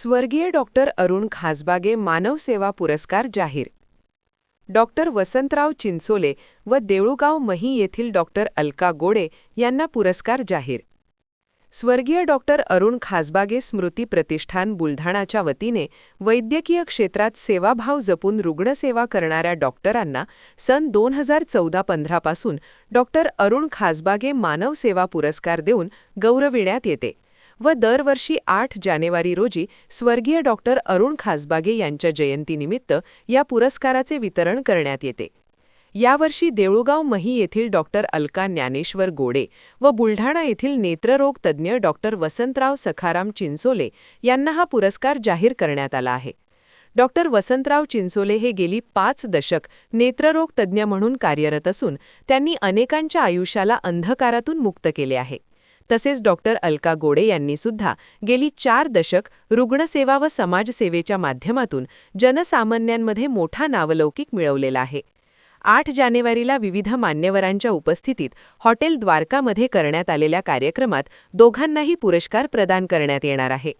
स्वर्गीय डॉक्टर अरुण खासबागे मानव सेवा पुरस्कार जाहीर. डॉक्टर वसंतराव चिंचोले व देऊळगाव मही येथील डॉक्टर अलका गोडे यांना पुरस्कार जाहीर. स्वर्गीय डॉक्टर अरुण खासबागे स्मृती प्रतिष्ठान बुलढाणाच्या वतीने वैद्यकीय क्षेत्रात सेवाभाव जपून रुग्णसेवा करणाऱ्या डॉक्टरांना सन 2014-15 पासून डॉक्टर अरुण खासबागे मानव सेवा पुरस्कार देऊन गौरविण्यात येते व दरवर्षी 8 जानेवारी रोजी स्वर्गीय डॉक्टर अरुण खासबागे यांच्या जयंतीनिमित्त या पुरस्काराचे वितरण करण्यात येते. यावर्षी देऊळगाव मही येथील डॉक्टर अलका ज्ञानेश्वर गोडे व बुलढाणा येथील नेत्ररोग तज्ज्ञ डॉक्टर वसंतराव सखाराम चिंचोले यांना हा पुरस्कार जाहीर करण्यात आला आहे. डॉक्टर वसंतराव चिंचोले हे गेली 5 दशक नेत्ररोग तज्ज्ञ म्हणून कार्यरत असून त्यांनी अनेकांच्या आयुष्याला अंधकारातून मुक्त केले आहे. तसेच डॉक्टर अलका गोडे यांनी सुद्धा गेली 4 दशक रुग्णसेवा व समाजसेवेच्या माध्यमातून जनसामान्यांमध्ये मोठा नावलौकिक मिळवलेला आहे. 8 जानेवारीला विविध मान्यवरांच्या उपस्थितीत हॉटेल द्वारकामध्ये करण्यात आलेल्या कार्यक्रमात दोघांनाही पुरस्कार प्रदान करण्यात येणार आहे.